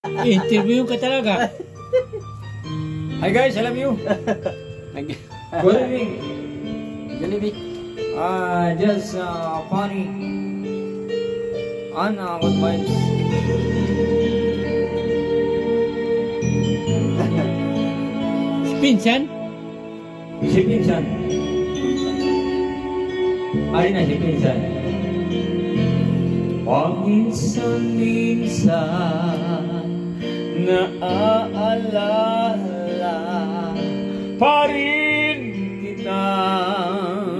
Interview ka talaga. Hi guys, I love you. Good evening. Good evening. Just funny. Good vibes. Pinsan? Si Pinsan. Ay na si Pinsan. Paminsan-minsan naaalala pa rin kita.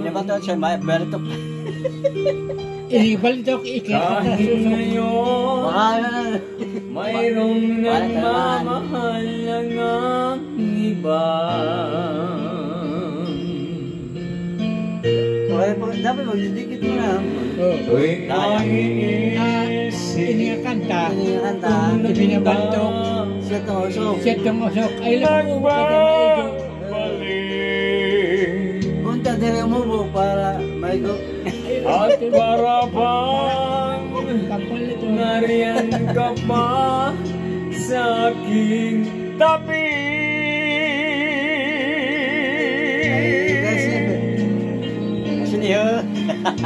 Binabato siya, may balitok. Balitok Kahit ngayon Baka mayroong nagmamahal ng ang iba. okay, dapat magdidikit mo na. Tuwing Ini nga kanta. Kanta. Ibinabantok. Siya to, so. Siyat ng usok. Ay lang mo ka na maigo. Punta din mo po para maigo. At para bang nariyan ka pa sa aking tabi. Kasi niyo.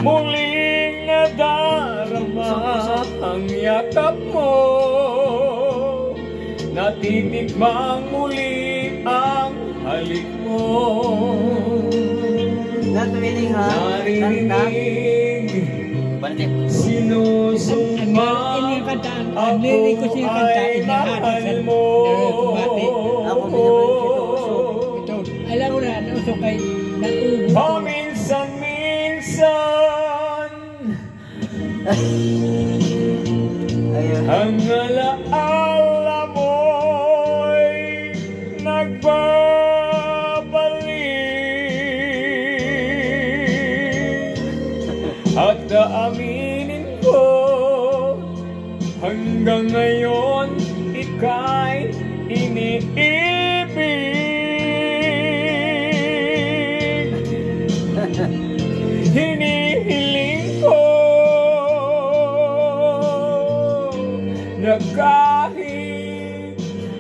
Muling nadarama ang yakap mo, natitikmang muli ang halik mo. Natuwining ha. Narinig, Balitik. sinusumpa, Ini nga kanta. Ang ako lirik ko siya kanta. ay mahal mo. Ako binabalik ito. Alam mo na, nausok kay naubo. Paminsan-minsan Ayun. ang alaala mo'y nagbabalik. At aaminin ko, hanggang ngayon ika'y iniibig. Hinihiling ko na kahit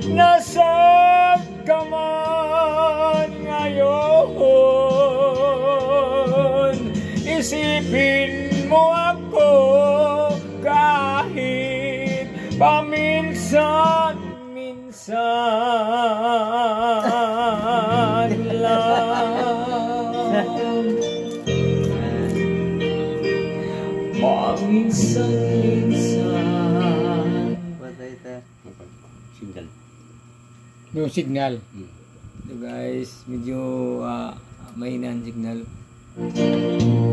nasaan ka man ngayon, isipin mo ako kahit paminsan-minsan lang. Paminsan-minsan. Patay tayo. Signal. No signal. So guys, medyo mahina ang signal.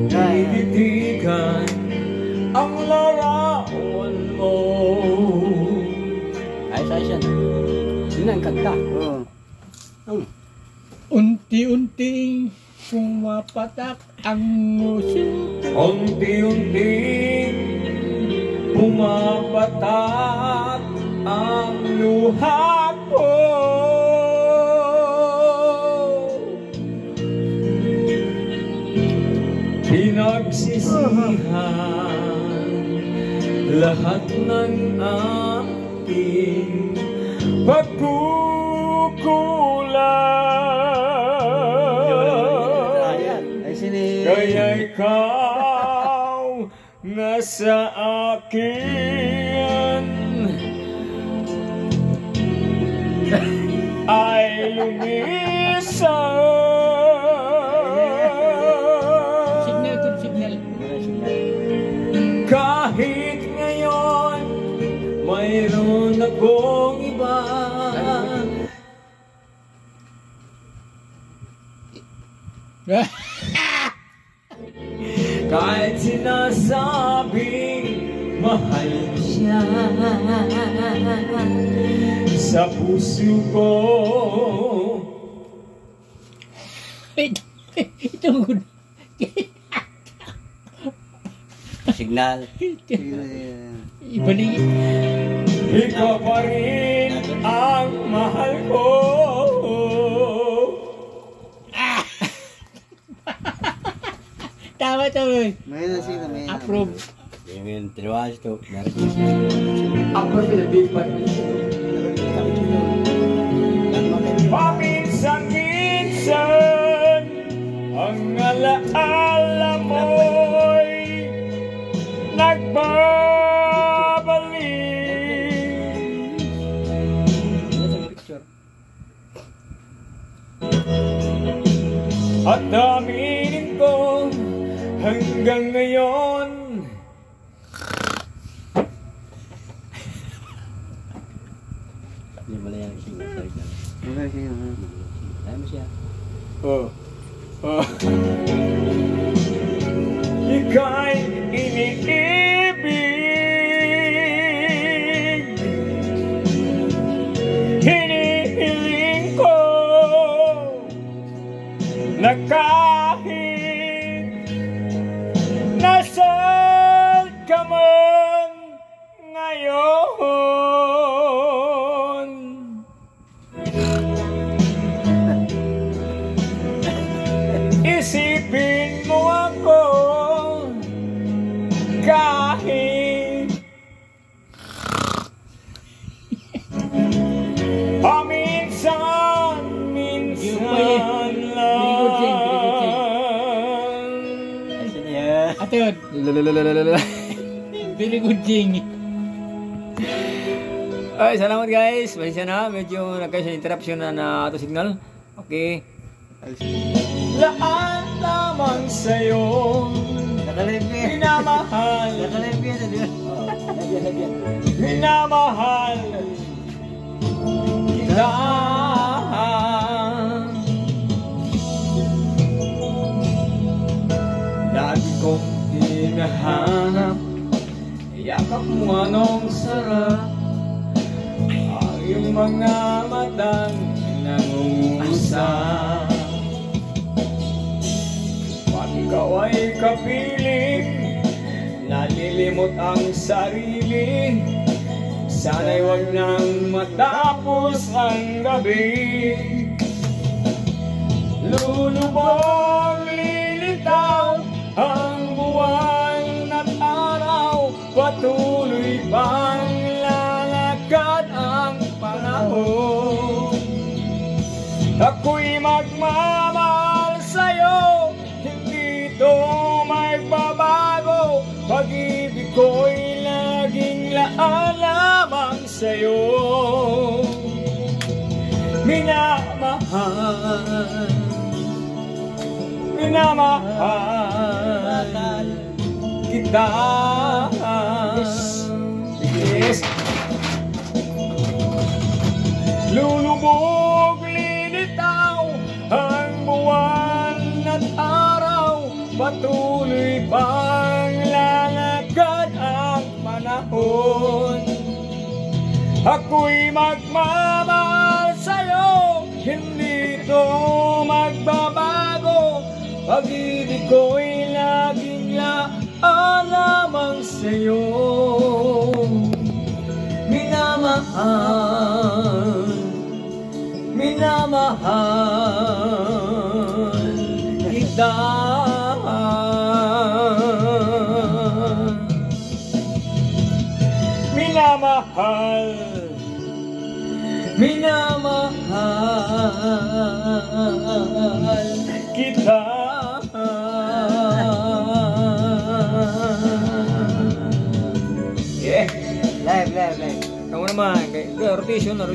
Tititigan ang larawan mo. Ayos yan. Yun ang kanta. Oo. Unti-unting pumapatak ang nguso. Unti-unting pumapatak ang luha ko. Pinagsisihan lahat ng aking pagkukulang. Ay, sini. Kaya ikaw nasa akin ay lumisan. Signal good signal. Kahit ngayon mayroon akong iba, kahit sinasabing mahal siya, sa puso ko Ito good. Signal. Ibalik. ikaw pa rin ang mahal ko. Tama to. May na siya. May na. Approve. Yung tinawas ito. Ako sa big part. at aminin ko hanggang ngayon. Hindi mo lang yan sinasay ka. Okay, sige. Tayo mo siya. Ika'y iniibig, hinihiling ko na kahit nasaan ka man ngayon, isipin mo ako kahit minsan lang. Ate yun. Very good, Jing. Ay, salamat guys. Pasensya na, medyo nagkaroon sa interruption na auto signal. Okay. Laan lamang sa'yo minamahal, minamahal kita. Lagi kong hinahanap, yakap mo anong sarap, ang iyong mga matang nangungusap. Ikaw ay kapiling, nalilimot ang sarili. Sana'y wag nang matapos ang gabi. Lulubog, lilitaw ang buwan at araw, patuloy pang lalakad ang panahon. Ako'y magmamahal sa'yo, ito magbabago, pag-ibig ko'y laging laan lamang sa'yo. Minamahal, minamahal kita. Yes. Lulubog, lilitaw ang buwan at araw, patuloy pang lalakad ang panahon. Ako'y magmamahal sa'yo, hindi ito magbabago, pag-ibig ko'y laging laan lamang sa'yo. Minamahal, minamahal kita. Minamahal, minamahal kita. Yeah. Live. Kamu naman, rotation na.